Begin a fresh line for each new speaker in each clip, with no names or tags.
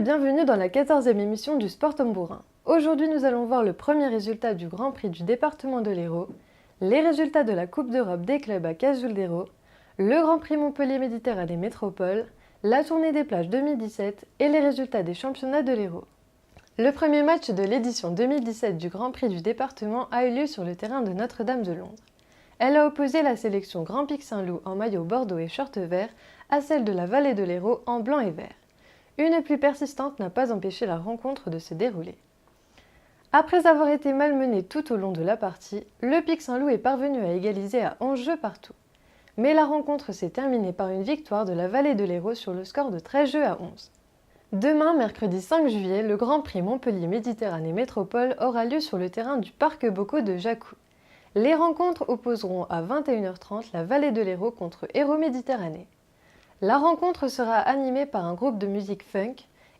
et bienvenue dans la 14e émission du Sport Tambourin. Aujourd'hui, nous allons voir le premier résultat du Grand Prix du département de l'Hérault, les résultats de la Coupe d'Europe des clubs à Cazoul-d'Hérault, le Grand Prix Montpellier Méditerranée Métropole, la tournée des plages 2017 et les résultats des championnats de l'Hérault. Le premier match de l'édition 2017 du Grand Prix du département a eu lieu sur le terrain de Notre-Dame-de-Londres. Elle a opposé la sélection Grand Pic Saint-Loup en maillot bordeaux et short vert à celle de la Vallée de l'Hérault en blanc et vert. Une pluie persistante n'a pas empêché la rencontre de se dérouler. Après avoir été malmené tout au long de la partie, le Pic Saint-Loup est parvenu à égaliser à 11 jeux partout. Mais la rencontre s'est terminée par une victoire de la Vallée de l'Hérault sur le score de 13 jeux à 11. Demain, mercredi 5 juillet, le Grand Prix Montpellier Méditerranée Métropole aura lieu sur le terrain du Parc Bocaux de Jacou. Les rencontres opposeront à 21h30 la Vallée de l'Hérault contre Hérault Méditerranée. La rencontre sera animée par un groupe de musique funk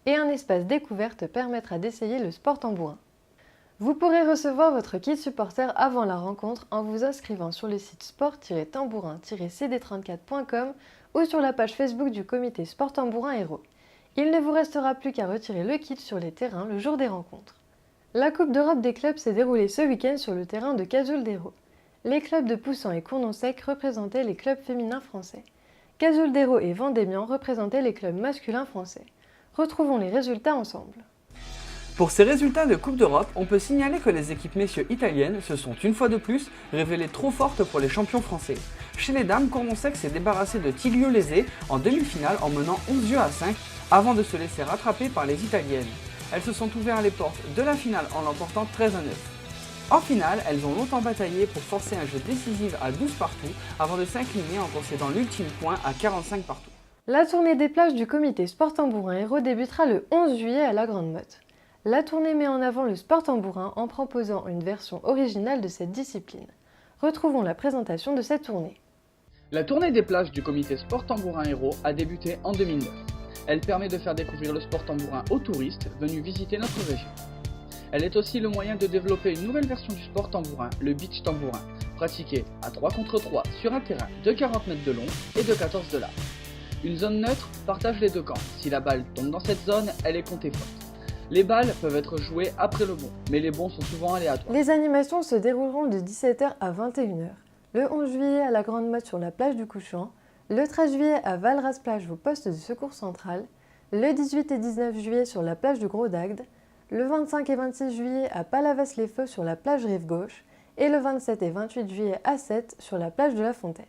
et un espace découverte permettra d'essayer le sport tambourin. Vous pourrez recevoir votre kit supporter avant la rencontre en vous inscrivant sur le site sport-tambourin-cd34.com ou sur la page Facebook du comité Sport Tambourin Hérault. Il ne vous restera plus qu'à retirer le kit sur les terrains le jour des rencontres. La Coupe d'Europe des clubs s'est déroulée ce week-end sur le terrain de Cazoul-d'Hérault. Les clubs de Poussan et Cournon-Sec représentaient les clubs féminins français. Cazoul-d'Hérault et Vendémian représentaient les clubs masculins français. Retrouvons les résultats ensemble.
Pour ces résultats de Coupe d'Europe, on peut signaler que les équipes messieurs italiennes se sont une fois de plus révélées trop fortes pour les champions français. Chez les dames, Cournon-Sec s'est débarrassé de Tiglio-Lésé en demi-finale en menant 11 jeux à 5 avant de se laisser rattraper par les italiennes. Elles se sont ouvertes les portes de la finale en l'emportant 13 à 9. En finale, elles ont longtemps bataillé pour forcer un jeu décisif à 12 partout avant de s'incliner en concédant l'ultime point à 45 partout.
La tournée des plages du comité Sport Tambourin Hérault débutera le 11 juillet à la Grande Motte. La tournée met en avant le sport tambourin en proposant une version originale de cette discipline. Retrouvons la présentation de cette tournée.
La tournée des plages du comité Sport Tambourin Hérault a débuté en 2009. Elle permet de faire découvrir le sport tambourin aux touristes venus visiter notre région. Elle est aussi le moyen de développer une nouvelle version du sport tambourin, le beach tambourin, pratiqué à 3 contre 3 sur un terrain de 40 mètres de long et de 14 de large. Une zone neutre partage les deux camps. Si la balle tombe dans cette zone, elle est comptée faute. Les balles peuvent être jouées après le bond, mais les bonds sont souvent aléatoires.
Les animations se dérouleront de 17h à 21h. Le 11 juillet à la Grande Motte sur la plage du Couchant, le 13 juillet à Valras-Plage au poste de secours central, le 18 et 19 juillet sur la plage du Gros d'Agde, le 25 et 26 juillet à Palavas-les-Feux sur la plage rive gauche et le 27 et 28 juillet à Sète sur la plage de la Fontaine.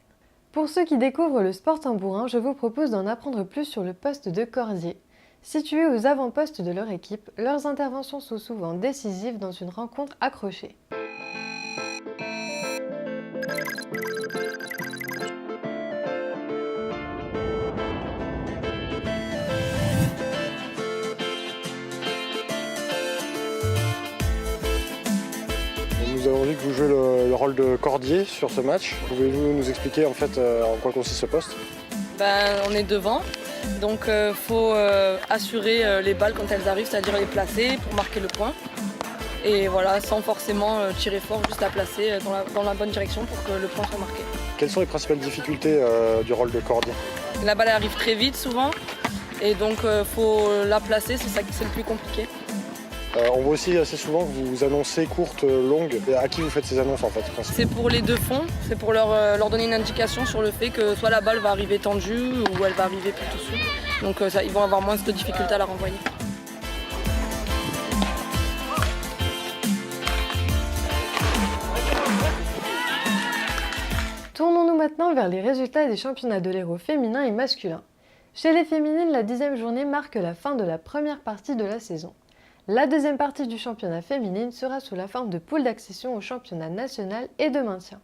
Pour ceux qui découvrent le sport tambourin, je vous propose d'en apprendre plus sur le poste de cordier. Situés aux avant-postes de leur équipe, leurs interventions sont souvent décisives dans une rencontre accrochée.
Nous avons vu que vous jouez le rôle de cordier sur ce match. Pouvez-vous nous expliquer en fait en quoi consiste ce poste?
On est devant, donc faut assurer les balles quand elles arrivent, c'est-à-dire les placer pour marquer le point. Et voilà, sans forcément tirer fort, juste la placer dans la bonne direction pour que le point soit marqué.
Quelles sont les principales difficultés du rôle de cordier?
La balle arrive très vite souvent, et donc faut la placer, c'est ça qui c'est le plus compliqué.
On voit aussi assez souvent que vous annoncez courtes, longues. À qui vous faites ces annonces en fait?
C'est pour les deux fonds, c'est pour leur donner une indication sur le fait que soit la balle va arriver tendue ou elle va arriver plutôt souple. Donc ils vont avoir moins de difficultés à la renvoyer.
Tournons-nous maintenant vers les résultats des championnats de l'Hérault féminin et masculin. Chez les féminines, la 10e journée marque la fin de la première partie de la saison. La deuxième partie du championnat féminine sera sous la forme de poules d'accession au championnat national et de maintien.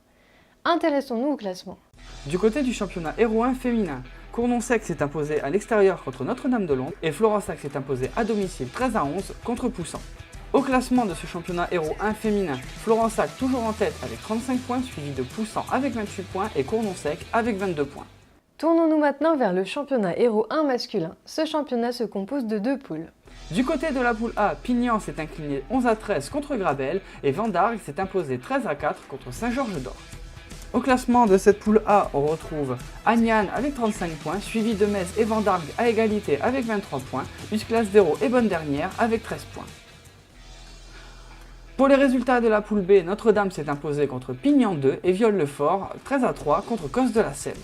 Intéressons-nous au classement.
Du côté du championnat héraultain féminin, Cournon-Sec s'est imposé à l'extérieur contre Notre-Dame-de-Londres et Florensac s'est imposé à domicile 13 à 11 contre Poussan. Au classement de ce championnat héraultain féminin, Florensac toujours en tête avec 35 points, suivi de Poussan avec 28 points et Cournon-Sec avec 22 points.
Tournons-nous maintenant vers le championnat héraultain masculin. Ce championnat se compose de 2 poules.
Du côté de la poule A, Pignan s'est incliné 11 à 13 contre Grabel et Vendargue s'est imposé 13 à 4 contre Saint-Georges-d'Or. Au classement de cette poule A, on retrouve Agnan avec 35 points, suivi de Metz et Vendargue à égalité avec 23 points, Musclas Dero est bonne dernière avec 13 points. Pour les résultats de la poule B, Notre-Dame s'est imposée contre Pignan 2 et Viol-le-Fort 13-3 contre Cos de la Selle.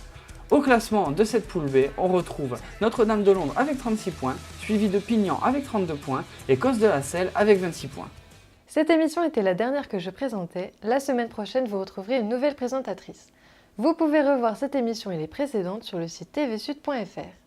Au classement de cette poule B, on retrouve Notre-Dame de Londres avec 36 points, suivi de Pignan avec 32 points et Cos de la Selle avec 26 points.
Cette émission était la dernière que je présentais. La semaine prochaine, vous retrouverez une nouvelle présentatrice. Vous pouvez revoir cette émission et les précédentes sur le site tvsud.fr.